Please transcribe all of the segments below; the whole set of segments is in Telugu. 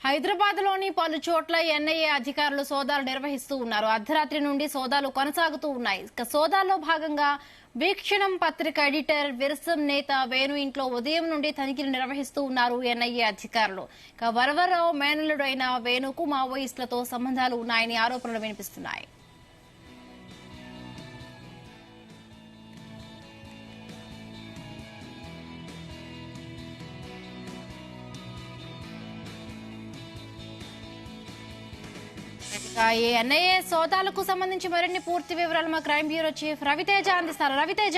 హైదరాబాద్ లోని పలు చోట్ల ఎన్ఐఏ అధికారులు సోదాలు నిర్వహిస్తూ ఉన్నారు. అర్ధరాత్రి నుండి సోదాలు కొనసాగుతూ ఉన్నాయి. సోదాల్లో భాగంగా వీక్షణం పత్రిక ఎడిటర్ విరసం నేత వేణు ఇంట్లో ఉదయం నుండి తనిఖీలు నిర్వహిస్తూ ఉన్నారు ఎన్ఐఏ అధికారులు. వరవరరావు మేనల్లుడైన వేణుకు మావోయిస్టులతో సంబంధాలు ఉన్నాయని ఆరోపణలు వినిపిస్తున్నాయి. ఎన్ఐఏ సోదాలకు సంబంధించి మరిన్ని పూర్తి వివరాలు మా క్రైమ్ బ్యూరో చీఫ్ రవితేజ అందిస్తారు. రవితేజ,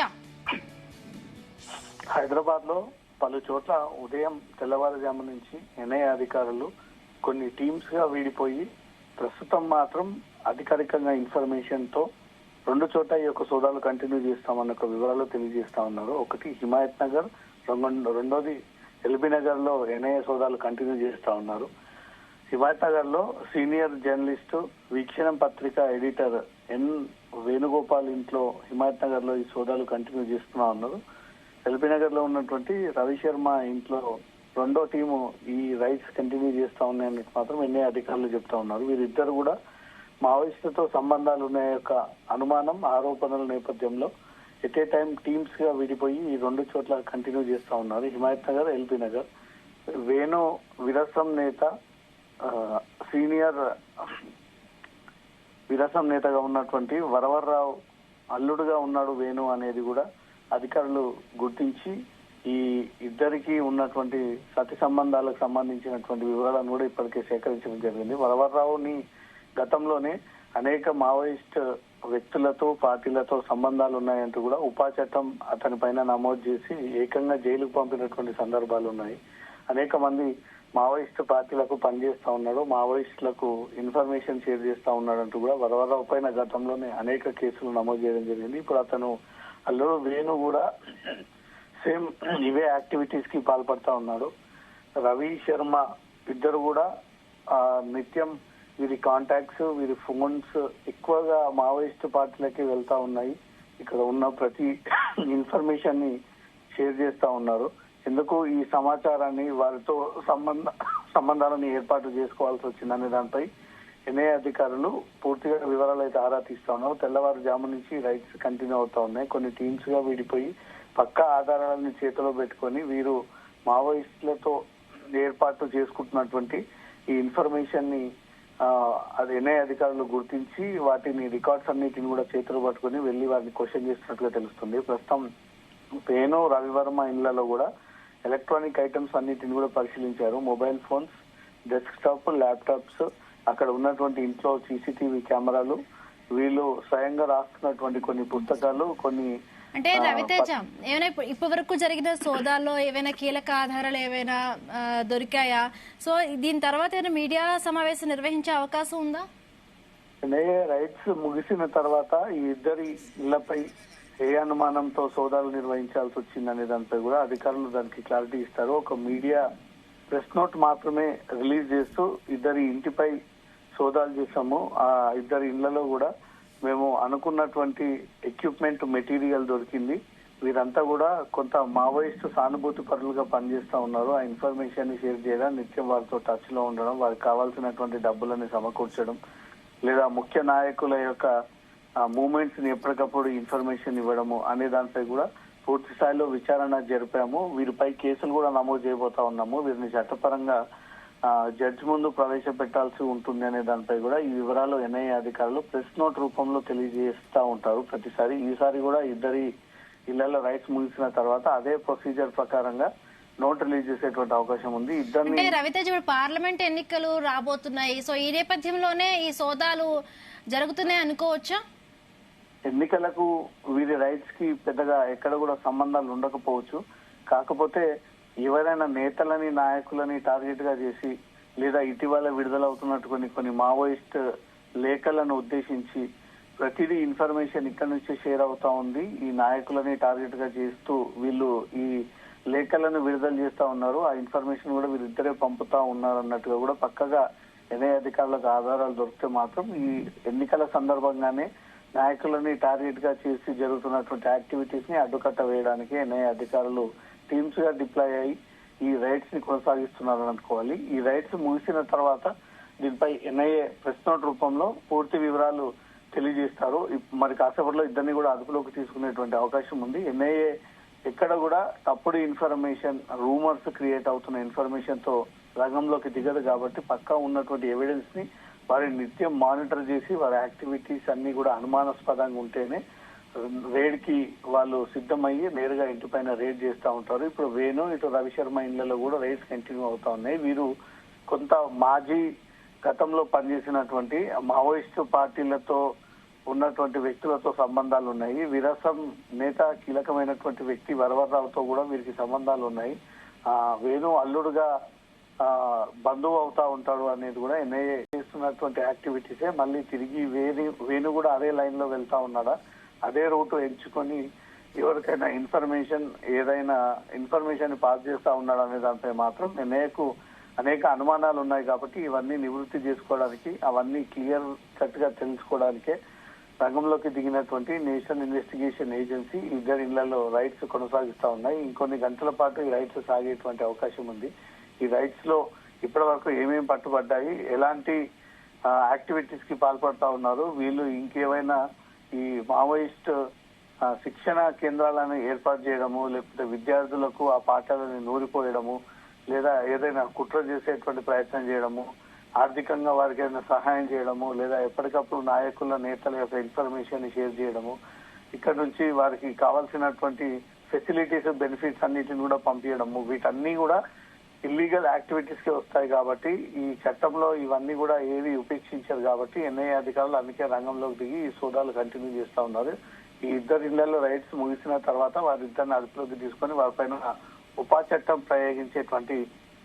హైదరాబాద్ లో పలు చోట్ల ఉదయం తెల్లవారుజాము నుంచి ఎన్ఐఏ అధికారులు కొన్ని టీమ్స్ గా వీడిపోయి ప్రస్తుతం మాత్రం అధికారికంగా ఇన్ఫర్మేషన్ తో రెండు చోట్ల ఈ యొక్క సోదాలు కంటిన్యూ చేస్తామన్న వివరాలు తెలియజేస్తా ఉన్నారు. ఒకటి హిమాయత్ నగర్, రెండోది ఎల్బీ నగర్ లో ఎన్ఐఏ సోదాలు కంటిన్యూ చేస్తా ఉన్నారు. హిమాయత్ నగర్ లో సీనియర్ జర్నలిస్ట్ వీక్షణం పత్రిక ఎడిటర్ ఎన్ వేణుగోపాల్ ఇంట్లో హిమాయత్ నగర్ లో ఈ సోదాలు కంటిన్యూ చేస్తున్నా ఉన్నారు. ఎల్బీ నగర్ లో ఉన్నటువంటి రవిశర్మ ఇంట్లో రెండో టీము ఈ రైట్స్ కంటిన్యూ చేస్తా ఉన్నాయన్నట్టు మాత్రం ఎన్ఐఏ అధికారులు చెప్తా ఉన్నారు. వీరిద్దరు కూడా మావోయిస్టులతో సంబంధాలు ఉన్న యొక్క అనుమానం, ఆరోపణల నేపథ్యంలో ఎట్ ఏ టైం టీమ్స్ గా విడిపోయి ఈ రెండు చోట్ల కంటిన్యూ చేస్తా ఉన్నారు. హిమాయత్ నగర్, ఎల్బీ నగర్. వేణు విరసం నేత, సీనియర్ విరసం నేతగా ఉన్నటువంటి వరవర్రావు అల్లుడుగా ఉన్నాడు వేణు అనేది కూడా అధికారులు గుర్తించి ఈ ఇద్దరికి ఉన్నటువంటి సతి సంబంధాలకు సంబంధించినటువంటి వివరాలను కూడా ఇప్పటికే సేకరించడం జరిగింది. వరవర్రావుని గతంలోనే అనేక మావోయిస్ట్ వ్యక్తులతో, పార్టీలతో సంబంధాలు ఉన్నాయంటూ కూడా ఉపా చట్టం అతని పైన నమోదు చేసి ఏకంగా జైలుకు పంపినటువంటి సందర్భాలు ఉన్నాయి. అనేక మంది మావోయిస్ట్ పార్టీలకు పనిచేస్తా ఉన్నాడు, మావోయిస్టులకు ఇన్ఫర్మేషన్ షేర్ చేస్తా ఉన్నాడంటూ కూడా వరవరరావు పైన గతంలోనే అనేక కేసులు నమోదు చేయడం జరిగింది. ఇప్పుడు అతను అల్లుడు వేణు కూడా సేమ్ ఇవే యాక్టివిటీస్ కి పాల్పడతా ఉన్నాడు. రవి శర్మ ఇద్దరు కూడా నిత్యం వీరి కాంటాక్ట్స్, వీరి ఫోన్స్ ఎక్కువగా మావోయిస్ట్ పార్టీలకి వెళ్తా ఉన్నాయి. ఇక్కడ ఉన్న ప్రతి ఇన్ఫర్మేషన్ ని షేర్ చేస్తా ఉన్నారు. ఎందుకు ఈ సమాచారాన్ని వారితో సంబంధాలను ఏర్పాటు చేసుకోవాల్సి వచ్చిందనే దానిపై ఎన్ఐఏ అధికారులు పూర్తిగా వివరాలు అయితే ఆరా తీస్తా ఉన్నారు. తెల్లవారుజాము నుంచి రైట్స్ కంటిన్యూ అవుతా ఉన్నాయి. కొన్ని టీమ్స్ గా విడిపోయి పక్కా ఆధారాలను చేతిలో పెట్టుకొని వీరు మావోయిస్టులతో ఏర్పాటు చేసుకుంటున్నటువంటి ఈ ఇన్ఫర్మేషన్ ని అది ఎన్ఐఏ అధికారులు గుర్తించి వాటిని రికార్డ్స్ అన్నిటిని కూడా చేతిలో పట్టుకుని వెళ్లి వారిని క్వశ్చన్ చేస్తున్నట్టుగా తెలుస్తుంది. ప్రస్తుతం వేణు, రవివర్మ ఇళ్లలో కూడా ఎలక్ట్రానిక్ ఐటమ్స్ అన్నిటిని కూడా పరిశీలించారు. మొబైల్ ఫోన్స్, డెస్క్టాప్, ల్యాప్టాప్స్, అక్కడ ఉన్నటువంటి ఇంట్లో సీసీటీవీ కెమెరాలు, వీళ్ళు స్వయంగా రాస్తున్నటువంటి కొన్ని పుస్తకాలు, కొన్ని అంటే రవితేజ ఏమైనా ఇప్పటి వరకు జరిగిన సోదాల్లో ఏవైనా కీలక ఆధారాలు ఏవైనా దొరికాయా? సో దీని తర్వాత ఏమైనా మీడియా సమావేశం నిర్వహించే అవకాశం ఉందా? రైట్స్ ముగిసిన తర్వాత ఈ ఇద్దరి ఇళ్లపై ఏ అనుమానంతో సోదాలు నిర్వహించాల్సి వచ్చిందనే దానిపై కూడా అధికారులు దానికి క్లారిటీ ఇస్తారు. ఒక మీడియా ప్రెస్ నోట్ మాత్రమే రిలీజ్ చేస్తూ ఇద్దరి ఇంటిపై సోదాలు చేశాము, ఆ ఇద్దరి ఇళ్లలో కూడా మేము అనుకున్నటువంటి ఎక్విప్మెంట్, మెటీరియల్ దొరికింది. వీరంతా కూడా కొంత మావోయిస్ట్ సానుభూతి పరులుగా పనిచేస్తా ఉన్నారు. ఆ ఇన్ఫర్మేషన్ ని షేర్ చేయడం, నిత్యం వారితో టచ్ లో ఉండడం, వారికి కావాల్సినటువంటి డబ్బులని సమకూర్చడం, లేదా ముఖ్య నాయకుల యొక్క మూవ్మెంట్స్ ని ఎప్పటికప్పుడు ఇన్ఫర్మేషన్ ఇవ్వడము అనే దానిపై కూడా పూర్తి స్థాయిలో విచారణ జరిపాము. వీరిపై కేసులు కూడా నమోదు చేయబోతా ఉన్నాము. వీరిని చట్టపరంగా జడ్జి ముందు ప్రవేశపెట్టాల్సి ఉంటుంది అనే దానిపై కూడా ఈ వివరాలు ఎన్ఐఏ అధికారులు ప్రెస్ నోట్ రూపంలో తెలియజేస్తా ఉంటారు ప్రతిసారి. ఈసారి కూడా ఇద్దరి ఇళ్లలో రైట్స్ ముగిసిన తర్వాత అదే ప్రొసీజర్ ప్రకారంగా నోట్ రిలీజ్ చేసేటువంటి అవకాశం ఉంది. ఇద్దరిని రవితేజ్, పార్లమెంట్ ఎన్నికలు రాబోతున్నాయి. సో ఈ నేపథ్యంలోనే ఈ సోదాలు జరుగుతున్నాయి అనుకోవచ్చా? ఎన్నికలకు వీరి రైట్స్ కి పెద్దగా ఎక్కడ కూడా సంబంధాలు ఉండకపోవచ్చు. కాకపోతే ఎవరైనా నేతలని, నాయకులని టార్గెట్ గా చేసి, లేదా ఇటీవల విడుదలవుతున్నట్టు కొన్ని మావోయిస్ట్ లేఖలను ఉద్దేశించి ప్రతిదీ ఇన్ఫర్మేషన్ ఇక్కడ నుంచి షేర్ అవుతా ఉంది. ఈ నాయకులని టార్గెట్ గా చేస్తూ వీళ్ళు ఈ లేఖలను విడుదల చేస్తా ఉన్నారు. ఆ ఇన్ఫర్మేషన్ కూడా వీరిద్దరే పంపుతా ఉన్నారు అన్నట్టుగా కూడా పక్కగా ఎన్ఐఏ అధికారులకు ఆధారాలు దొరికితే మాత్రం ఈ ఎన్నికల సందర్భంగానే నాయకులని టార్గెట్ గా చేసి జరుగుతున్నటువంటి యాక్టివిటీస్ ని అడ్డుకట్ట వేయడానికి ఎన్ఐఏ అధికారులు టీమ్స్ గా డిప్లాయ్ అయ్యి ఈ రైడ్స్ ని కొనసాగిస్తున్నారని అనుకోవాలి. ఈ రైడ్స్ ముగిసిన తర్వాత దీనిపై ఎన్ఐఏ ప్రెస్ నోట్ రూపంలో పూర్తి వివరాలు తెలియజేస్తారు. మరి కాసేపట్లో ఇద్దరిని కూడా అదుపులోకి తీసుకునేటువంటి అవకాశం ఉంది. ఎన్ఐఏ ఎక్కడ కూడా తప్పుడు ఇన్ఫర్మేషన్, రూమర్స్ క్రియేట్ అవుతున్న ఇన్ఫర్మేషన్ తో రంగంలోకి దిగదు కాబట్టి పక్కా ఉన్నటువంటి ఎవిడెన్స్ ని వారిని నిత్యం మానిటర్ చేసి వారి యాక్టివిటీస్ అన్ని కూడా అనుమానాస్పదంగా ఉంటేనే రేడ్ కి వాళ్ళు సిద్ధమయ్యి నేరుగా ఇంటి పైన రేడ్ చేస్తూ ఉంటారు. ఇప్పుడు వేణు ఇటు రవిశర్మ ఇళ్లలో కూడా రైడ్స్ కంటిన్యూ అవుతా ఉన్నాయి. వీరు కొంత మాజీ గతంలో పనిచేసినటువంటి మావోయిస్టు పార్టీలతో ఉన్నటువంటి వ్యక్తులతో సంబంధాలు ఉన్నాయి. విరసం నేత కీలకమైనటువంటి వ్యక్తి వరవర్రావుతో కూడా వీరికి సంబంధాలు ఉన్నాయి. వేణు అల్లుడుగా బంధువు అవుతా ఉంటాడు అనేది కూడా ఎన్ఐఏ చేస్తున్నటువంటి యాక్టివిటీసే. మళ్ళీ తిరిగి వేణు కూడా అదే లైన్ లో వెళ్తా ఉన్నాడా, అదే రూట్ ఎంచుకొని ఎవరికైనా ఏదైనా ఇన్ఫర్మేషన్ పాస్ చేస్తా ఉన్నాడు అనే దానిపై మాత్రం ఎన్ఐఏకు అనేక అనుమానాలు ఉన్నాయి. కాబట్టి ఇవన్నీ నివృత్తి చేసుకోవడానికి, అవన్నీ క్లియర్ కట్ గా తెలుసుకోవడానికే రంగంలోకి దిగినటువంటి నేషనల్ ఇన్వెస్టిగేషన్ ఏజెన్సీ ఇద్దరి ఇళ్లలో రైడ్స్ కొనసాగిస్తా ఉన్నాయి. ఇంకొన్ని గంటల పాటు ఈ రైడ్స్ సాగేటువంటి అవకాశం ఉంది. ఈ రైడ్స్ లో ఇప్పటి వరకు ఏమేమి పట్టుబడ్డాయి, ఎలాంటి యాక్టివిటీస్ కి పాల్పడతా ఉన్నారు, వీళ్ళు ఇంకేమైనా ఈ మావోయిస్ట్ శిక్షణ కేంద్రాలను ఏర్పాటు చేయడము, లేకపోతే విద్యార్థులకు ఆ పాఠాలను నూరిపోయడము, లేదా ఏదైనా కుట్ర చేసేటువంటి ప్రయత్నం చేయడము, ఆర్థికంగా వారికి ఏదైనా సహాయం చేయడము, లేదా ఎప్పటికప్పుడు నాయకుల నేతల యొక్క ఇన్ఫర్మేషన్ షేర్ చేయడము, ఇక్కడ నుంచి వారికి కావాల్సినటువంటి ఫెసిలిటీస్, బెనిఫిట్స్ అన్నిటిని కూడా పంపించడము, వీటన్నీ కూడా ఇల్లీగల్ యాక్టివిటీస్ కి వస్తాయి. కాబట్టి ఈ చట్టంలో ఇవన్నీ కూడా ఏవి ఉపేక్షించారు. కాబట్టి ఎన్ఐఏ అధికారులు అందుకే రంగంలోకి దిగి ఈ సోదాలు కంటిన్యూ చేస్తా ఉన్నారు. ఈ ఇద్దరు ఇళ్లలో రైడ్స్ ముగిసిన తర్వాత వారిద్దరిని అదుపులోకి తీసుకొని వారిపైన ఉపా చట్టం ప్రయోగించేటువంటి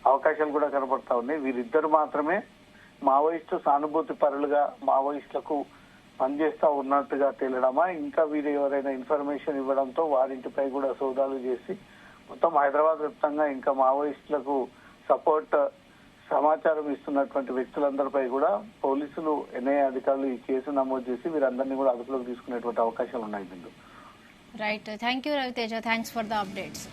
అవకాశాలు కూడా కనబడతా ఉన్నాయి. వీరిద్దరు మాత్రమే మావోయిస్టు సానుభూతి పరులుగా మావోయిస్టులకు పనిచేస్తా ఉన్నట్టుగా తేలడమా, ఇంకా వీరు ఎవరైనా ఇన్ఫర్మేషన్ ఇవ్వడంతో వారింటిపై కూడా సోదాలు చేసి మొత్తం హైదరాబాద్ వ్యాప్తంగా ఇంకా మావోయిస్టులకు సపోర్ట్ సమాచారం ఇస్తున్నటువంటి వ్యక్తులందరిపై కూడా పోలీసులు, ఎన్ఐఏ అధికారులు ఈ కేసు నమోదు చేసి వీరందరినీ కూడా అదుపులోకి తీసుకునేటువంటి అవకాశాలు ఉన్నాయి. Right, thank you Raviteja, thanks for the updates.